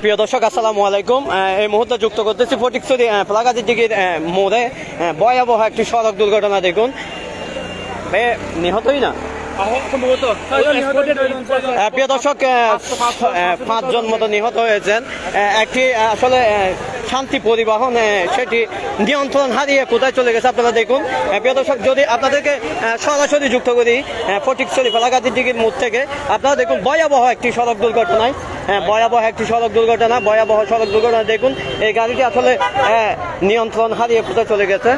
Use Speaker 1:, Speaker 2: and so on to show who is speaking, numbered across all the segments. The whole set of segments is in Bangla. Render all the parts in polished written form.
Speaker 1: প্রিয় দর্শক আসসালামু আলাইকুম। এই মুহূর্তে যুক্ত করতেছি ফটিকছড়ি ফলাগাজী দিঘির মোড়ে ভয়াবহ একটি সড়ক দুর্ঘটনা। দেখুন নিহতই না প্রিয় দর্শক, 5 জন মতো নিহত হয়েছেন। একটি আসলে শান্তি পরিবহন সেটি নিয়ন্ত্রণ হারিয়ে কোথায় চলে গেছে আপনারা দেখুন। প্রিয় দর্শক, যদি আপনাদেরকে সরাসরি যুক্ত করি ফটিকছড়ি ফলাগাজী দিঘির মোড় থেকে, আপনারা দেখুন ভয়াবহ একটি সড়ক দুর্ঘটনায় ভয়াবহ সড়ক দুর্ঘটনা। দেখুন এই গাড়িটি আসলে নিয়ন্ত্রণ হারিয়ে কোথায় চলে গেছে।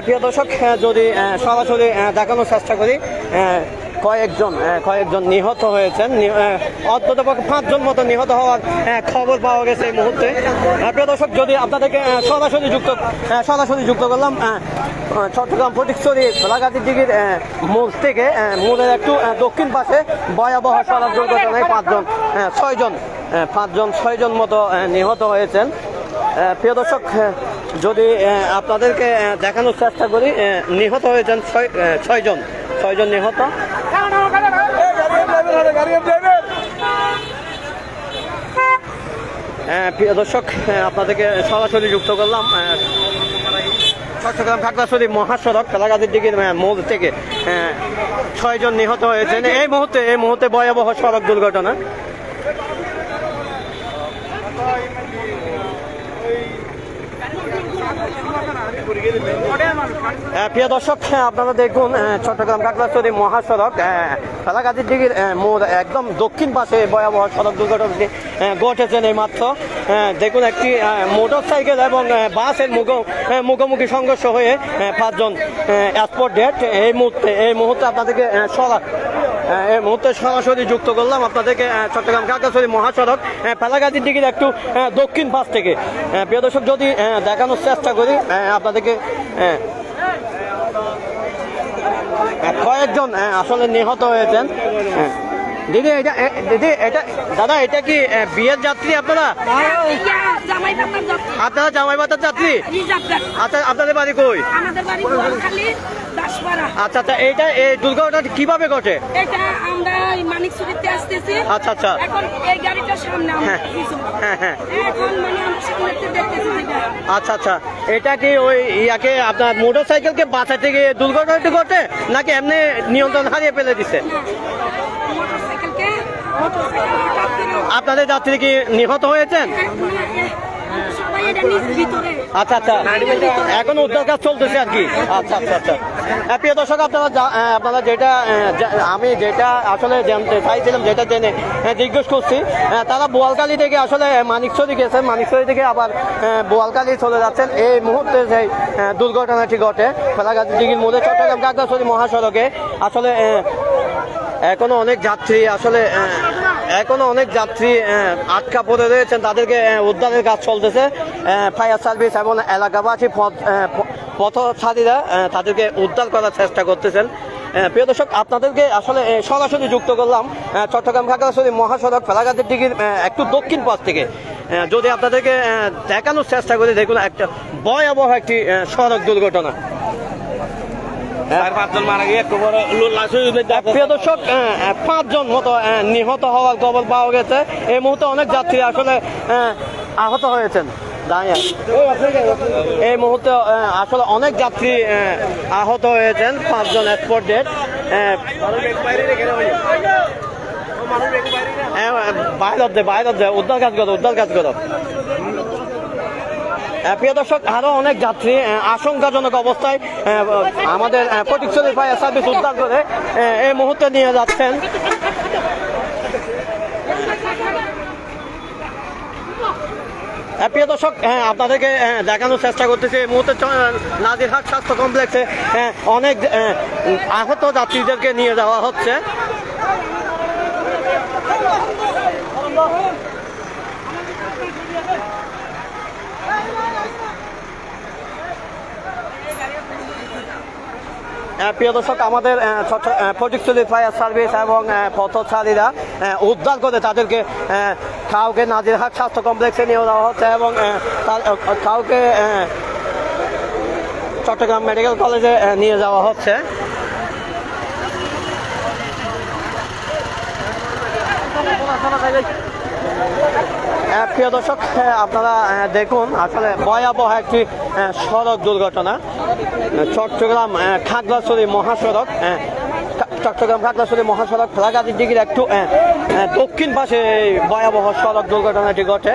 Speaker 1: প্রিয় দর্শক, যদি সরাসরি দেখানোর চেষ্টা করি, কয়েকজন নিহত হয়েছেন। অন্তত 5 জন মতো নিহত হওয়ার খবর পাওয়া গেছে এই মুহূর্তে। প্রিয় দর্শক, যদি আপনাদেরকে সরাসরি যুক্ত করলাম চট্টগ্রাম ফটিকছড়ি ফলাগাজী দিঘির মোড় থেকে। মোড়ের একটু দক্ষিণ পাশে ভয়াবহ সড়ক দুর্ঘটনায় 6 জন মতো নিহত হয়েছেন। প্রিয় দর্শক, যদি আপনাদেরকে দেখানোর চেষ্টা করি, নিহত হয়েছেন 6 জন নিহত। প্রিয় দর্শক, আপনাদেরকে সরাসরি যুক্ত করলাম চট্টগ্রাম খাগড়াছড়ি মহাসড়ক ফলাগাজী দিঘির মোড় থেকে। 6 জন নিহত হয়েছেন এই মুহূর্তে ভয়াবহ সড়ক দুর্ঘটনা। প্রিয় দর্শক, আপনারা দেখুন চট্টগ্রাম খাগড়াছড়ি মহাসড়ক ফলাগাজী দিঘির মোড় একদম দক্ষিণ পাশে ভয়াবহ সড়ক দুর্ঘটনাটি ঘটেছেন এই মাত্র। দেখুন একটি মোটর সাইকেল এবং বাসের মুখোমুখি সংঘর্ষ হয়ে 5 জন স্পট ডেড। এই মুহূর্তে আপনাদেরকে সরাসরি যুক্ত করলাম আপনাদেরকে চট্টগ্রাম খাগড়াছড়ি মহাসড়ক ফলাগাজী দিঘির একটু দক্ষিণ পাশ থেকে। প্রিয় দর্শক, যদি দেখানোর চেষ্টা করি আপনাদেরকে, কয়েকজন আসলে নিহত হয়েছেন। দিদি দাদা, এটা কি বিয়ের যাত্রী আপনারা? জামাই বাতার যাত্রী? আচ্ছা, আপনাদের বাড়ি কই? আচ্ছা, এইটা এই দুর্ঘটনাটা কিভাবে ঘটে? আচ্ছা, আচ্ছা, এটা কি ওই আপনার মোটর সাইকেলকে বাঁচাতে গিয়ে দুর্ঘটনাটি ঘটে, নাকি এমনি নিয়ন্ত্রণ হারিয়ে ফেলে দিছে? আপনাদের যাত্রী কি নিহত হয়েছেন? আচ্ছা, এখন উদ্ধার কাজ চলতেছে আর কি। আচ্ছা। প্রিয় দর্শক, আপনারা আমি যেটা আসলে জানতে চাইছিলাম, যেটা জেনে জিজ্ঞেস করছি, তারা বোয়ালখালী থেকে আসলে মানিকছড়ি গেছেন, মানিকছড়ি থেকে আবার বোয়ালখালী চলে যাচ্ছেন। এই মুহূর্তে সেই দুর্ঘটনাটি ঘটে ফলাগাজী দিঘির মোড়ে চট্টগ্রাম খাগড়াছড়ি মহাসড়কে। আসলে এখনো অনেক যাত্রী আটকা পড়ে রয়েছেন, তাদেরকে উদ্ধারের কাজ চলতেছে। ফায়ার সার্ভিস এবং এলাকাবাসী পথচারীরা তাদেরকে উদ্ধার করার চেষ্টা করতেছেন। প্রিয় দর্শক, আপনাদেরকে আসলে সরাসরি যুক্ত করলাম চট্টগ্রাম খাগড়াছড়ি মহাসড়ক ফলাগাজী দিঘির একটু দক্ষিণ পাশ থেকে। যদি আপনাদেরকে দেখানোর চেষ্টা করি, দেখুন একটা ভয়াবহ একটি সড়ক দুর্ঘটনা। প্রিয় দর্শক, 5 জন মতো নিহত হওয়ার খবর পাওয়া গেছে। এই মুহূর্তে অনেক যাত্রী আসলে আহত হয়েছেন। এই মুহূর্তে আসলে অনেক যাত্রী আহত হয়েছেন, 5 জন স্পট ডেড। বাইরে উদ্ধার কাজ করো। প্রিয় দর্শক, আরো অনেক যাত্রী আশঙ্কাজনক অবস্থায় আমাদের ফটিকছড়ি ফায়ার সার্ভিস উদ্ধার করে এই মুহূর্তে নিয়ে যাচ্ছেন। প্রিয় দর্শক, আপনাদেরকে দেখানোর চেষ্টা করতেছি, এই মুহূর্তে নাজিরহাট স্বাস্থ্য কমপ্লেক্সে অনেক আহত যাত্রীদেরকে নিয়ে যাওয়া হচ্ছে। প্রিয় দর্শক, আমাদের ফটিকছড়ি ফায়ার সার্ভিস এবং পথচারীরা উদ্ধার করে তাদেরকে কাউকে নাজিরহাট স্বাস্থ্য কমপ্লেক্সে নিয়ে যাওয়া হচ্ছে এবং কাউকে চট্টগ্রাম মেডিকেল কলেজে নিয়ে যাওয়া হচ্ছে। প্রিয় দর্শক, আপনারা দেখুন আসলে ভয়াবহ একটি সড়ক দুর্ঘটনা। চট্টগ্রাম খাগড়াছড়ি মহাসড়ক, চট্টগ্রাম খাগড়াছড়ি মহাসড়ক ফেলাগাজীর দিকের একটু দক্ষিণ পাশে এই ভয়াবহ সড়ক দুর্ঘটনাটি ঘটে।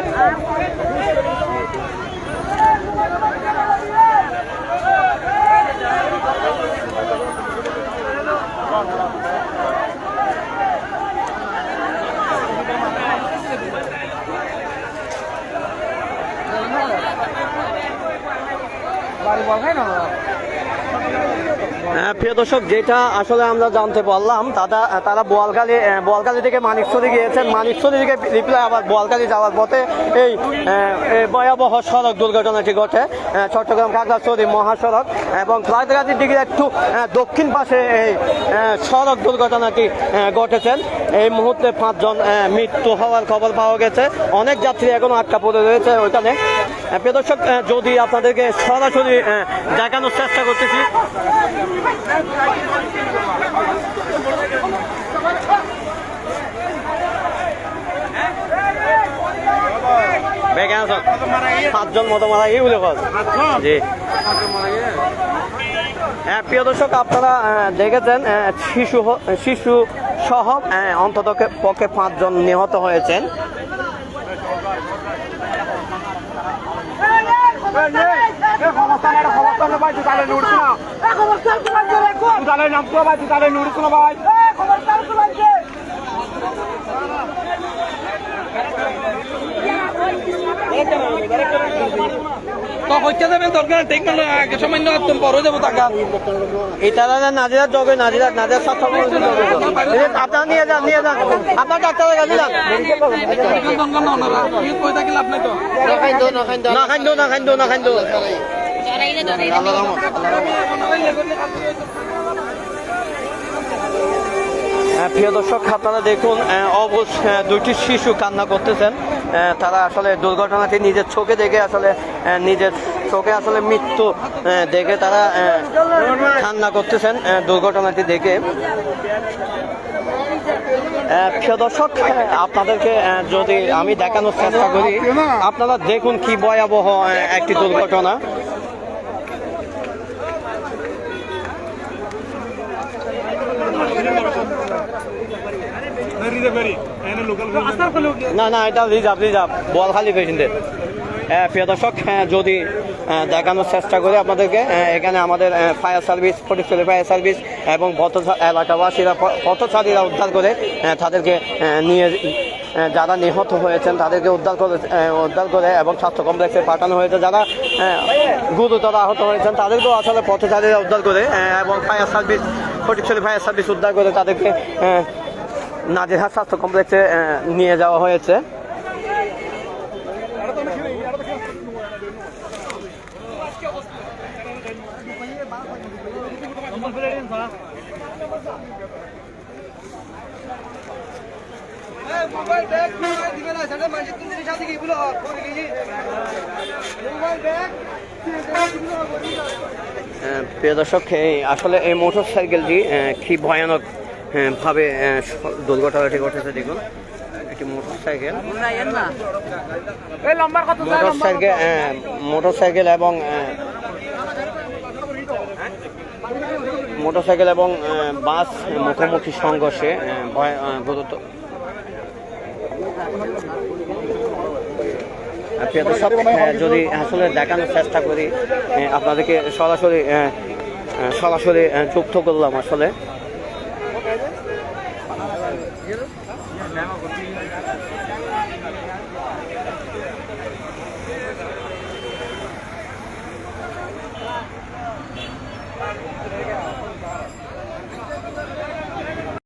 Speaker 1: প্রিয় দর্শক, যেটা আসলে আমরা জানতে পারলাম তারা বোয়ালখালী থেকে মানিকছড়ি গিয়েছেন। মানিকছড়ি থেকে রিপ্লাই আবার বোয়ালখালী যাওয়ার পথে এই ভয়াবহ সড়ক দুর্ঘটনাটি ঘটে। চট্টগ্রাম খাগড়াছড়ি মহাসড়ক এবং ফ্লাইটগাজীর দিকে একটু দক্ষিণ পাশে এই সড়ক দুর্ঘটনাটি ঘটেছেন। এই মুহূর্তে 5 জন মৃত্যু হওয়ার খবর পাওয়া গেছে। অনেক যাত্রী এখনো আটকা পড়ে রয়েছে ওইখানে। প্রিয় দর্শক, যদি আপনাদেরকে সরাসরি দেখানোর চেষ্টা করতেছি। পাঁচজন মতো মারা গিয়ে বলে জি। প্রিয় দর্শক, আপনারা দেখেছেন শিশু সহ অন্তত পক্ষে 5 জন নিহত হয়েছেন। নাজিরাত জগে নাজিরাত আপনারা নিয়ে যান আপনার ডাক্তারের কাছে যান। না খাইন্দো প্রিয় দর্শক, আপনারা দেখুন দুইটি শিশু কান্না করতেছেন। তারা আসলে দুর্ঘটনাটি নিজের চোখে দেখে আসলে মৃত্যু দেখে তারা কান্না করতেছেন দুর্ঘটনাটি দেখে। প্রিয় দর্শক, আপনাদেরকে যদি আমি দেখানোর চেষ্টা করি, আপনারা দেখুন কি ভয়াবহ একটি দুর্ঘটনা। না এটা রিজার্ভ বোয়ালখালী পেশেন্টের। প্রিয় দর্শক, যদি দেখানোর চেষ্টা করি আপনাদেরকে, এখানে আমাদের fire service, Fatikchhari fire service এবং এলাকাবাসীরা পথচারীরা উদ্ধার করে তাদেরকে নিয়ে, যারা নিহত হয়েছেন তাদেরকে উদ্ধার করে এবং স্বাস্থ্য কমপ্লেক্সে পাঠানো হয়েছে। যারা গুরুতর আহত হয়েছেন তাদেরকেও আসলে পথচারীরা উদ্ধার করে এবং fire service, Fatikchhari fire service উদ্ধার করে তাদেরকে নাজিরহাট স্বাস্থ্য কমপ্লেক্সে নিয়ে যাওয়া হয়েছে। প্রিয় দর্শক, আসলে এই মোটর সাইকেলটি কি ভয়ানক ভাবে দুর্ঘটনাটি ঘটেছে। দেখুন, একটি মোটরসাইকেল এবং বাস মুখোমুখি সংঘর্ষে গুরুতর। যদি আসলে দেখানোর চেষ্টা করি আপনাদেরকে সরাসরি যুক্ত করলাম আসলে।